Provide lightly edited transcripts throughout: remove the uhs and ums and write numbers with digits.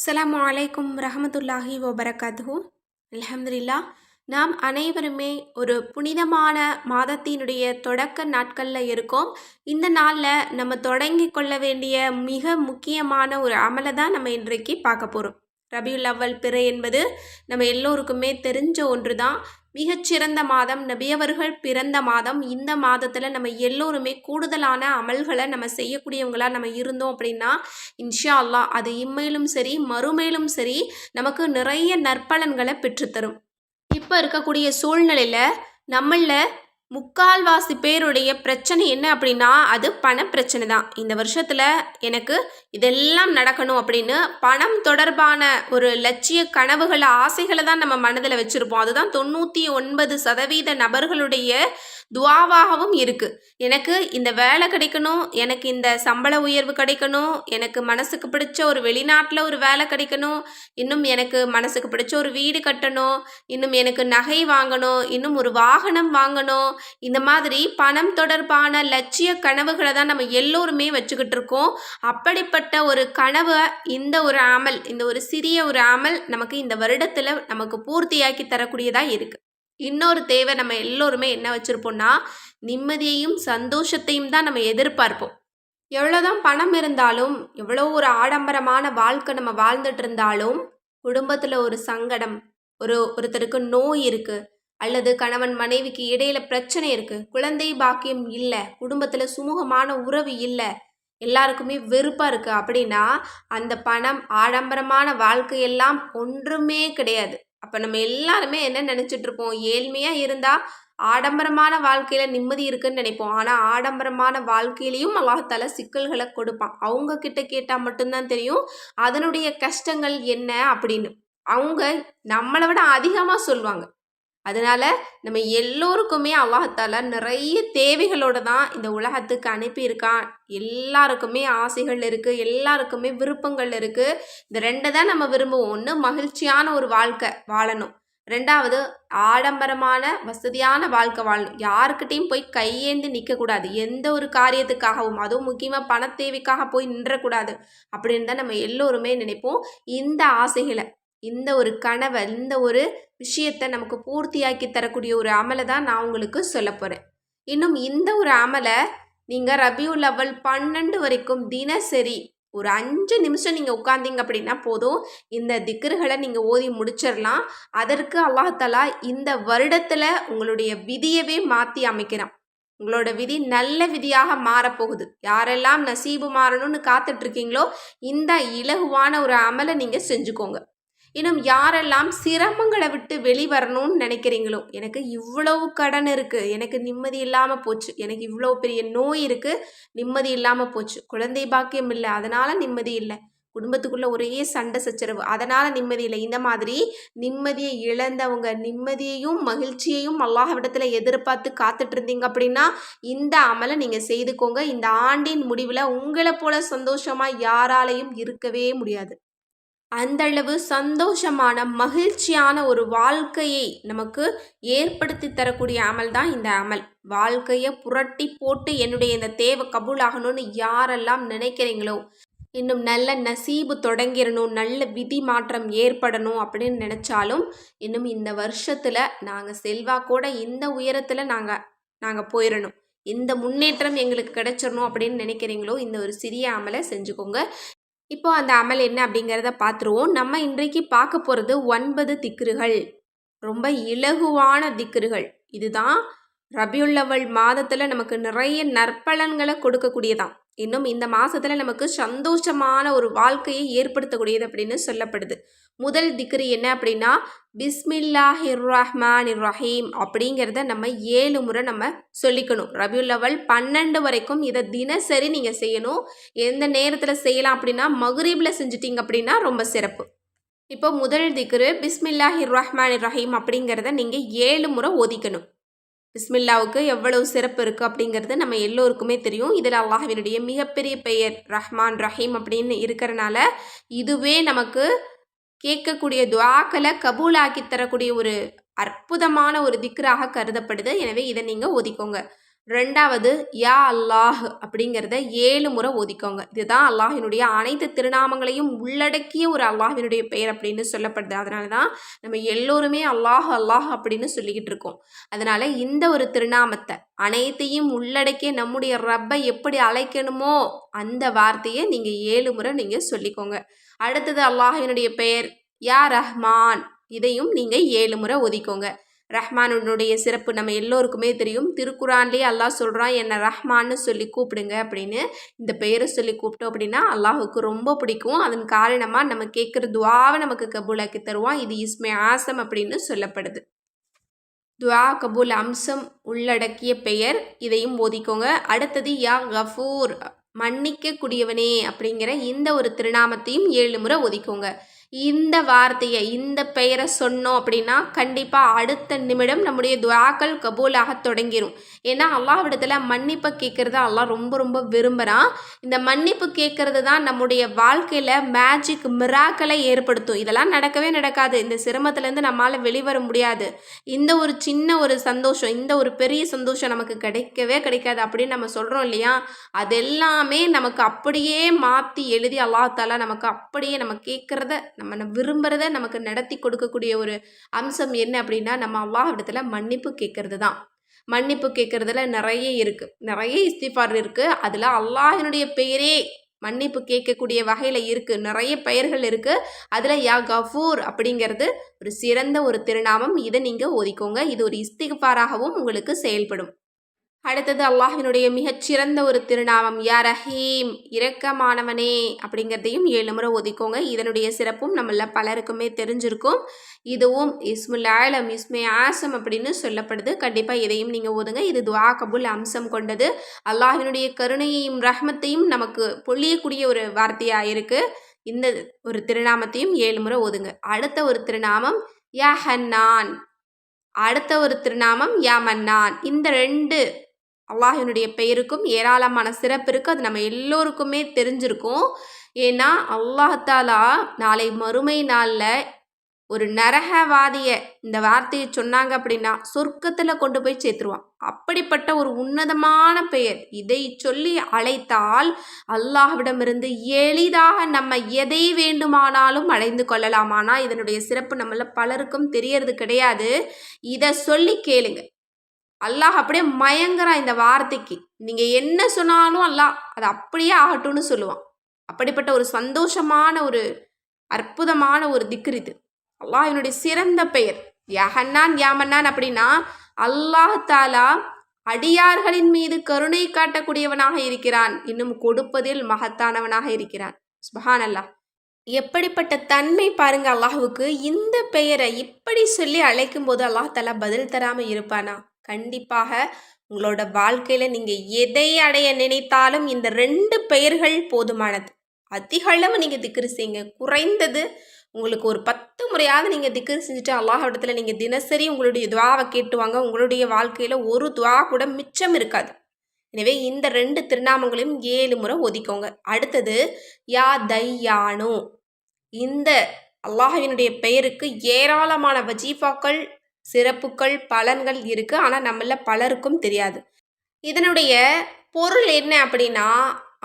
அஸ்ஸலாமு அலைக்கும் ரஹமத்துல்லாஹி வபரகாத்துஹு. அல்ஹம்துலில்லாஹ். நாம் அனைவருமே ஒரு புனிதமான மாதத்தினுடைய தொடக்க நாட்களில் இருக்கோம். இந்த நாளில் நம்ம தொடங்கி கொள்ள வேண்டிய மிக முக்கியமான ஒரு அமலை தான் நம்ம இன்றைக்கு பார்க்க போகிறோம். ரபியுல் அவ்வல் பிறை என்பது நம்ம எல்லோருக்குமே தெரிஞ்ச ஒன்று தான். மிகச்சிறந்த மாதம், நபியவர்கள் பிறந்த மாதம். இந்த மாதத்தில் நம்ம எல்லோருமே கூடுதலான அமல்களை நம்ம செய்யக்கூடியவங்களாக நம்ம இருந்தோம் அப்படின்னா இன்ஷா அல்லாஹ் அது இம்மையிலும் சரி மறுமையிலும் சரி நமக்கு நிறைய நற்பலன்களை பெற்றுத்தரும். இப்போ இருக்கக்கூடிய சூழ்நிலையில் நம்மளில் முக்கால்வாசி பேருடைய பிரச்சனை என்ன அப்படின்னா அது பண பிரச்சனை தான். இந்த வருஷத்தில் எனக்கு இதெல்லாம் நடக்கணும் அப்படின்னு பணம் தொடர்பான ஒரு லட்சிய கனவுகளை ஆசைகளை தான் நம்ம மனதில் வச்சுருப்போம். அதுதான் 99% நபர்களுடைய துவாவாகவும் இருக்குது. எனக்கு இந்த வேலை கிடைக்கணும், எனக்கு இந்த சம்பள உயர்வு கிடைக்கணும், எனக்கு மனசுக்கு பிடிச்ச ஒரு வெளிநாட்டில் ஒரு வேலை கிடைக்கணும், இன்னும் எனக்கு மனசுக்கு பிடிச்ச ஒரு வீடு கட்டணும், இன்னும் எனக்கு நகை வாங்கணும், இன்னும் ஒரு வாகனம் வாங்கணும். இந்த மாதிரி பணம் தொடர்பான லட்சிய கனவுகளை தான் நம்ம எல்லோருமே வச்சுக்கிட்டு இருக்கோம். அப்படிப்பட்ட ஒரு கனவை இந்த ஒரு அமல், இந்த ஒரு சிறிய ஒரு அமல் நமக்கு இந்த வருடத்தில் நமக்கு பூர்த்தியாக்கி தரக்கூடியதாக இருக்குது. இன்னொரு தேவை நம்ம எல்லோருமே என்ன வச்சுருப்போம்னா நிம்மதியையும் சந்தோஷத்தையும் தான் நம்ம எதிர்பார்ப்போம். எவ்வளோதான் பணம் இருந்தாலும், எவ்வளோ ஒரு ஆடம்பரமான வாழ்க்கை நம்ம வாழ்ந்துட்டு இருந்தாலும், குடும்பத்தில் ஒரு சங்கடம், ஒருத்தருக்கு நோய் இருக்குது, அல்லது கணவன் மனைவிக்கு இடையில பிரச்சனை இருக்குது, குழந்தை பாக்கியம் இல்லை, குடும்பத்தில் சுமூகமான உறவு இல்லை, எல்லாருக்குமே வெறுப்பாக இருக்குது அப்படின்னா அந்த பணம் ஆடம்பரமான வாழ்க்கையெல்லாம் ஒன்றுமே கிடையாது. அப்போ நம்ம எல்லாருமே என்ன நினச்சிட்ருப்போம், ஏழ்மையாக இருந்தால் ஆடம்பரமான வாழ்க்கையில் நிம்மதி இருக்குன்னு நினைப்போம். ஆனால் ஆடம்பரமான வாழ்க்கையிலையும் அல்லாஹ்தாலா சிக்கல்களை கொடுப்பான். அவங்க கிட்ட கேட்டால் மட்டும்தான் தெரியும் அதனுடைய கஷ்டங்கள் என்ன அப்படின்னு. அவங்க நம்மளை விட அதிகமாக சொல்லுவாங்க. அதனால் நம்ம எல்லோருக்குமே அல்லாஹ்தாலா நிறைய தேவைகளோடு தான் இந்த உலகத்துக்கு அனுப்பியிருக்கான். எல்லாருக்குமே ஆசைகள் இருக்குது, எல்லாருக்குமே விருப்பங்கள் இருக்குது. இந்த ரெண்டை தான் நம்ம விரும்புவோம். ஒன்று மகிழ்ச்சியான ஒரு வாழ்க்கை வாழணும், ரெண்டாவது ஆடம்பரமான வசதியான வாழ்க்கை வாழணும். யாருக்கிட்டையும் போய் கையேந்து நிற்கக்கூடாது, எந்த ஒரு காரியத்துக்காகவும், அதுவும் முக்கியமாக பண தேவைக்காக போய் நின்றக்கூடாது அப்படின்னு தான் நம்ம எல்லோருமே நினைப்போம். இந்த ஆசைகளை, இந்த ஒரு கனவை, இந்த ஒரு விஷயத்தை நமக்கு பூர்த்தியாக்கி தரக்கூடிய ஒரு அமலை தான் நான் உங்களுக்கு சொல்ல போகிறேன். இன்னும் இந்த ஒரு அமலை நீங்கள் ரபியுல் அவ்வல் 12 வரைக்கும் தினசரி ஒரு 5 நிமிஷம் நீங்கள் உட்கார்ந்தீங்க அப்படின்னா போதும், இந்த திக்ருகளை நீங்கள் ஓதி முடிச்சிடலாம். அதற்கு அல்லாஹ்தாலா இந்த வருடத்தில் உங்களுடைய விதியவே மாற்றி அமைக்கிறான். உங்களோட விதி நல்ல விதியாக மாறப்போகுது. யாரெல்லாம் நசீபு மாறணும்னு காத்துட்ருக்கீங்களோ இந்த இலகுவான ஒரு அமலை நீங்கள் செஞ்சுக்கோங்க. இன்னும் யாரெல்லாம் சிரமங்களை விட்டு வெளிவரணும்னு நினைக்கிறீங்களோ, எனக்கு இவ்வளவு கடன் இருக்குது, எனக்கு நிம்மதி இல்லாமல் போச்சு, எனக்கு இவ்வளோ பெரிய நோய் இருக்குது, நிம்மதி இல்லாமல் போச்சு, குழந்தை பாக்கியம் இல்லை அதனால் நிம்மதி இல்லை, குடும்பத்துக்குள்ளே ஒரே சண்டை சச்சரவு அதனால் நிம்மதி இல்லை, இந்த மாதிரி நிம்மதியை இழந்தவங்க நிம்மதியையும் மகிழ்ச்சியையும் அல்லாஹ்விடத்தில் எதிர்பார்த்து காத்துட்டு இருந்தீங்க அப்படின்னா இந்த அமலை நீங்கள் செய்துக்கோங்க. இந்த ஆண்டின் முடிவில் உங்களை போல சந்தோஷமாக யாராலையும் இருக்கவே முடியாது. அந்தளவு சந்தோஷமான மகிழ்ச்சியான ஒரு வாழ்க்கையை நமக்கு ஏற்படுத்தி தரக்கூடிய அமல் தான் இந்த அமல். வாழ்க்கையை புரட்டி போட்டு என்னுடைய இந்த தேவை கபூலாகணும்னு யாரெல்லாம் நினைக்கிறீங்களோ, இன்னும் நல்ல நசீபு தொடங்கிடணும், நல்ல விதி மாற்றம் ஏற்படணும் அப்படின்னு நினச்சாலும், இன்னும் இந்த வருஷத்தில் நாங்கள் செல்வாக்கோட இந்த உயரத்தில் நாங்கள் போயிடணும், இந்த முன்னேற்றம் எங்களுக்கு கிடைச்சிடணும் அப்படின்னு நினைக்கிறீங்களோ இந்த ஒரு சிறிய அமலை செஞ்சுக்கோங்க. இப்போ அந்த அமல் என்ன அப்படிங்கிறத பார்த்துருவோம். நம்ம இன்றைக்கு பார்க்க போகிறது 9 திக்ருகள், ரொம்ப இலகுவான திக்ருகள். இதுதான் ரபியுல் அவ்வல் மாதத்தில் நமக்கு நிறைய நற்பலன்களை கொடுக்கக்கூடியதான். இன்னும் இந்த மாதத்தில் நமக்கு சந்தோஷமான ஒரு வாழ்க்கையை ஏற்படுத்தக்கூடியது அப்படின்னு சொல்லப்படுது. முதல் திக்ரு என்ன அப்படின்னா பிஸ்மில்லாஹிர் ரஹ்மானிர் ரஹீம் அப்படிங்கிறத நம்ம 7 முறை நம்ம சொல்லிக்கணும். ரபியுல் அவ்வல் 12 வரைக்கும் இதை தினசரி நீங்கள் செய்யணும். எந்த நேரத்தில் செய்யலாம் அப்படின்னா மக்ரிபில் செஞ்சிட்டிங்க அப்படின்னா ரொம்ப சிறப்பு. இப்போ முதல் திக்ரு பிஸ்மில்லாஹிர் ரஹ்மானிர் ரஹீம் அப்படிங்கிறத நீங்கள் 7 முறை ஓதிக்கணும். பிஸ்மில்லாவுக்கு எவ்வளவு சிறப்பு இருக்குது அப்படிங்கிறது நம்ம எல்லோருக்குமே தெரியும். இதில் அல்லாஹ்வினுடைய மிகப்பெரிய பெயர் ரஹ்மான் ரஹீம் அப்படின்னு இருக்கிறனால இதுவே நமக்கு கேட்கக்கூடிய துஆக்களை கபூலாக்கி தரக்கூடிய ஒரு அற்புதமான ஒரு திக்ராக கருதப்படுது. எனவே இதை நீங்கள் ஒதுக்கோங்க. ரெண்டாவது யா அல்லாஹ் அப்படிங்கிறத 7 முறை ஓதிக்கோங்க. இதுதான் அல்லாஹினுடைய அனைத்து திருநாமங்களையும் உள்ளடக்கிய ஒரு அல்லாஹினுடைய பெயர் அப்படின்னு சொல்லப்படுது. அதனால தான் நம்ம எல்லோருமே அல்லாஹ் அல்லாஹ் அப்படின்னு சொல்லிக்கிட்டு இருக்கோம். அதனால இந்த ஒரு திருநாமத்தை அனைத்தையும் உள்ளடக்கிய நம்முடைய ரப்பை எப்படி அழைக்கணுமோ அந்த வார்த்தையை நீங்கள் 7 முறை நீங்கள் சொல்லிக்கோங்க. அடுத்தது அல்லாஹினுடைய பெயர் யா ரஹ்மான், இதையும் நீங்கள் 7 முறை ஓதிக்கோங்க. ரஹ்மானுடைய சிறப்பு நம்ம எல்லோருக்குமே தெரியும். திருக்குரான்லேயே அல்லாஹ் சொல்கிறான், என்னை ரஹ்மான்னு சொல்லி கூப்பிடுங்க அப்படின்னு. இந்த பெயரை சொல்லி கூப்பிட்டோம் அப்படின்னா அல்லாஹுக்கு ரொம்ப பிடிக்கும். அதன் காரணமாக நம்ம கேட்குற துவாவை நமக்கு கபூலாக்கி தருவான். இது இஸ்மே ஆசம் அப்படின்னு சொல்லப்படுது. துவா கபூல் அம்சம் உள்ளடக்கிய பெயர், இதையும் ஓதிக்கோங்க. அடுத்தது யா கஃபூர், மன்னிக்க கூடியவனே அப்படிங்கிற இந்த ஒரு திருநாமத்தையும் 7 முறை ஓதிக்கோங்க. இந்த வார்த்தையை இந்த பெயரை சொன்னோம் அப்படின்னா கண்டிப்பாக அடுத்த நிமிடம் நம்முடைய துவாக்கள் கபூலாக தொடங்கிடும். ஏன்னா அல்லாஹ்விடத்தில் மன்னிப்பை கேட்குறத அல்லாஹ் ரொம்ப ரொம்ப விரும்புகிறான். இந்த மன்னிப்பு கேட்குறது தான் நம்முடைய வாழ்க்கையில் மேஜிக் மிராக்களை ஏற்படுத்தும். இதெல்லாம் நடக்கவே நடக்காது. இந்த சிரமத்துலேருந்து நம்மளால் வெளிவர முடியாது. இந்த ஒரு சின்ன ஒரு சந்தோஷம், இந்த ஒரு பெரிய சந்தோஷம் நமக்கு கிடைக்கவே கிடைக்காது அப்படின்னு நம்ம சொல்கிறோம் இல்லையா, அதெல்லாமே நமக்கு அப்படியே மாற்றி எழுதி அல்லாஹ் நமக்கு அப்படியே நம்ம கேட்குறத நம்ம விரும்புகிறத நமக்கு நடத்தி கொடுக்கக்கூடிய ஒரு அம்சம் என்ன அப்படின்னா நம்ம அல்லாஹ்விடத்தில் மன்னிப்பு கேட்கறது தான். மன்னிப்பு கேட்குறதுல நிறைய இருக்குது, நிறைய இஸ்திஃபார் இருக்குது. அதில் அல்லாஹினுடைய பெயரே மன்னிப்பு கேட்கக்கூடிய வகையில் இருக்குது. நிறைய பெயர்கள் இருக்குது. அதில் யா கஃபூர் அப்படிங்கிறது ஒரு சிறந்த ஒரு திருநாமம். இதை நீங்கள் ஓதிக்கோங்க. இது ஒரு இஸ்திஃபாராகவும் உங்களுக்கு செயல்படும். அடுத்தது அல்லாஹ்வினுடைய மிகச்சிறந்த ஒரு திருநாமம் யா ரஹீம், இரக்கமானவனே அப்படிங்கிறதையும் 7 முறை ஒதுக்கோங்க. இதனுடைய சிறப்பும் நம்மள பலருக்குமே தெரிஞ்சிருக்கும். இதுவும் இஸ்முல் ஆலம், இஸ்மே ஆசம் அப்படின்னு சொல்லப்படுது. கண்டிப்பாக இதையும் நீங்கள் ஓதுங்க. இது துவா கபுல் அம்சம் கொண்டது. அல்லாஹ்வினுடைய கருணையையும் ரஹ்மத்தையும் நமக்கு பொழியக்கூடிய ஒரு வார்த்தையாக இருக்குது. இந்த ஒரு திருநாமத்தையும் 7 முறை ஓதுங்க. அடுத்த ஒரு திருநாமம் யா ஹன்னான், அடுத்த ஒரு திருநாமம் யா மன்னான். இந்த 2 அல்லாஹினுடைய பெயருக்கும் ஏராளமான சிறப்பு இருக்குது. அது நம்ம எல்லோருக்குமே தெரிஞ்சிருக்கும். ஏன்னா அல்லாஹாலா நாளை மறுமை நாளில் ஒரு நரகவாதியை இந்த வார்த்தையை சொன்னாங்க அப்படின்னா சொர்க்கத்தில் கொண்டு போய் சேர்த்துருவான். அப்படிப்பட்ட ஒரு உன்னதமான பெயர். இதை சொல்லி அழைத்தால் அல்லாஹ்விடமிருந்து எளிதாக நம்ம எதை வேண்டுமானாலும் அடைந்து கொள்ளலாம். ஆனால் இதனுடைய சிறப்பு நம்மள பலருக்கும் தெரியறது கிடையாது. இதை சொல்லி கேளுங்க. அல்லாஹ் அப்படியே மயங்குறான் இந்த வார்த்தைக்கு. நீங்கள் என்ன சொன்னாலும் அல்லாஹ் அது அப்படியே ஆகட்டும்னு சொல்லுவான். அப்படிப்பட்ட ஒரு சந்தோஷமான ஒரு அற்புதமான ஒரு திக்ர் இது. அல்லாஹ்வினுடைய சிறந்த பெயர் யஹன்னான் யாமன்னான். அப்படின்னா அல்லாஹ் தாலா அடியார்களின் மீது கருணை காட்டக்கூடியவனாக இருக்கிறான், இன்னும் கொடுப்பதில் மகத்தானவனாக இருக்கிறான். சுப்ஹான் அல்லாஹ். எப்படிப்பட்ட தன்மை பாருங்க அல்லாஹுக்கு. இந்த பெயரை இப்படி சொல்லி அழைக்கும் போது அல்லாஹ் தாலா பதில் தராமல் இருப்பானா? கண்டிப்பாக உங்களோட வாழ்க்கையில் நீங்கள் எதை அடைய நினைத்தாலும் இந்த 2 பெயர்கள் போதுமானது. அதிக அளவு நீங்கள் திக்ரு செய்யுங்க. குறைந்தது உங்களுக்கு ஒரு 10 முறையாவது நீங்கள் திக்ரு செஞ்சுட்டு அல்லாஹ்விடத்தில் நீங்கள் தினசரி உங்களுடைய துவாவை கேட்டுவாங்க. உங்களுடைய வாழ்க்கையில் ஒரு துவா கூட மிச்சம் இருக்காது. எனவே இந்த 2 திருநாமங்களையும் 7 முறை ஒதுக்கோங்க. அடுத்தது யா தையானு. இந்த அல்லாஹ்வினுடைய பெயருக்கு ஏராளமான வஜீஃபாக்கள், சிறப்புகள், பலன்கள் இருக்குது. ஆனால் நம்மள பலருக்கும் தெரியாது. இதனுடைய பொருள் என்ன அப்படின்னா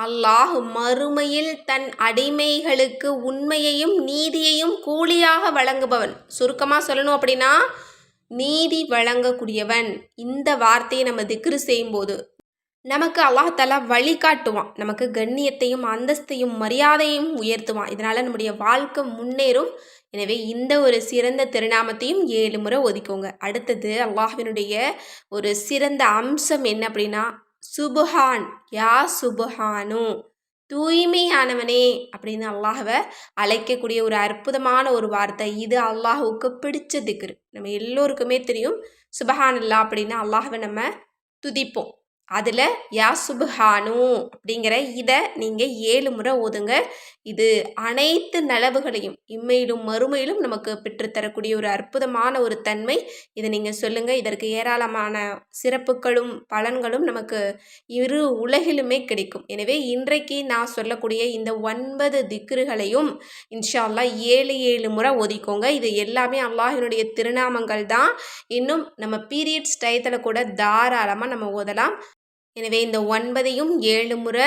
அல்லாஹ் மறுமையில் தன் அடிமைகளுக்கு உண்மையையும் நீதியையும் கூலியாக வழங்குபவன். சுருக்கமாக சொல்லணும் அப்படின்னா நீதி வழங்கக்கூடியவன். இந்த வார்த்தையை நம்ம திக்ரு செய்யும்போது நமக்கு அல்லாஹ் வழிகாட்டுவான். நமக்கு கண்ணியத்தையும் அந்தஸ்தையும் மரியாதையும் உயர்த்துவான். இதனால் நம்முடைய வாழ்க்கை முன்னேறும். எனவே இந்த ஒரு சிறந்த திருநாமத்தையும் 7 முறை ஒதுக்கோங்க. அடுத்தது அல்லாஹ்வினுடைய ஒரு சிறந்த அம்சம் என்ன அப்படின்னா சுபஹான், யா சுபஹானு, தூய்மையானவனே அப்படின்னு அல்லாஹ்வை அழைக்கக்கூடிய ஒரு அற்புதமான ஒரு வார்த்தை. இது அல்லாஹுக்கு பிடிச்ச திக்ரு. நம்ம எல்லோருக்குமே தெரியும் சுபஹான் அல்லா அப்படின்னா அல்லாஹ்வை நம்ம துதிப்போம். அதில் யா சுப்ஹானு அப்படிங்கிற இதை நீங்கள் 7 முறை ஓதுங்க. இது அனைத்து நலவுகளையும் இம்மையிலும் மறுமையிலும் நமக்கு பெற்றுத்தரக்கூடிய ஒரு அற்புதமான ஒரு தன்மை. இதை நீங்கள் சொல்லுங்கள். இதற்கு ஏராளமான சிறப்புகளும் பலன்களும் நமக்கு இரு உலகிலுமே கிடைக்கும். எனவே இன்றைக்கு நான் சொல்லக்கூடிய இந்த 9 திக்ருகளையும் இன்ஷா அல்லாஹ் 7 முறை ஓதிக்கோங்க. இது எல்லாமே அல்லாஹினுடைய திருநாமங்கள் தான். இன்னும் நம்ம பீரியட்ஸ் டயத்தில் கூட தாராளமாக நம்ம ஓதலாம். எனவே இந்த 9ஐயும் 7 முறை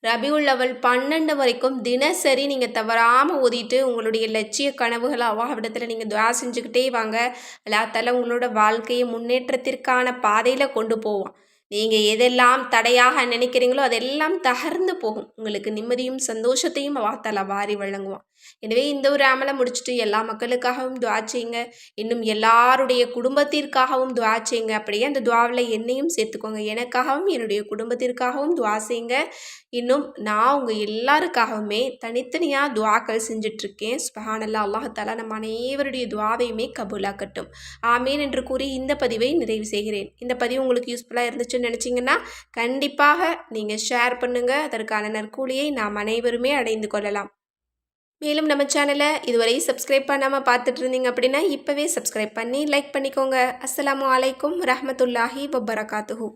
ரபியுல் அவல் 12 வரைக்கும் தினசரி நீங்கள் தவறாமல் ஓதிட்டு உங்களுடைய லட்சிய கனவுகளை அல்லாஹ்விடத்தில் நீங்கள் துஆ செஞ்சுக்கிட்டே வாங்க. அல்லாஹ் தஆலா உங்களோட வாழ்க்கையை முன்னேற்றத்திற்கான பாதையில் கொண்டு போவான். நீங்கள் எதெல்லாம் தடையாக நினைக்கிறீங்களோ அதெல்லாம் தகர்ந்து போகும். உங்களுக்கு நிம்மதியும் சந்தோஷத்தையும் அல்லாஹ் தஆலா வாரி வழங்குவான். எனவே இந்த ஒரு அமலை முடிச்சுட்டு எல்லா மக்களுக்காகவும் துஆ செய்யுங்க. இன்னும் எல்லாருடைய குடும்பத்திற்காகவும் துஆ செய்யுங்க. அப்படியே அந்த துஆவில் என்னையும் சேர்த்துக்கோங்க. எனக்காகவும் என்னுடைய குடும்பத்திற்காகவும் துஆ செய்யுங்க. இன்னும் நான் உங்கள் எல்லாருக்காகவுமே தனித்தனியாக துஆக்கள் செஞ்சிட்ருக்கேன். சுப்ஹானல்லாஹ். அல்லாஹ் தஆலா நம்ம அனைவருடைய துஆவையுமே கபூலாக்கட்டும். ஆமீன் என்று கூறி இந்த பதிவை நிறைவு செய்கிறேன். இந்த பதிவு உங்களுக்கு யூஸ்ஃபுல்லாக இருந்துச்சுன்னு நினச்சிங்கன்னா கண்டிப்பாக நீங்கள் ஷேர் பண்ணுங்கள். அதற்கான நற்கூலியை நாம் அனைவருமே அடைந்து கொள்ளலாம். மேலும் நம்ம சேனலை இதுவரை சப்ஸ்கிரைப் பண்ணாமல் பார்த்துட்டு இருந்தீங்க அப்படின்னா இப்போவே சப்ஸ்கிரைப் பண்ணி லைக் பண்ணிக்கோங்க. அஸ்ஸலாமு அலைக்கும் ரஹ்மத்துல்லாஹி வபரகாத்துஹு.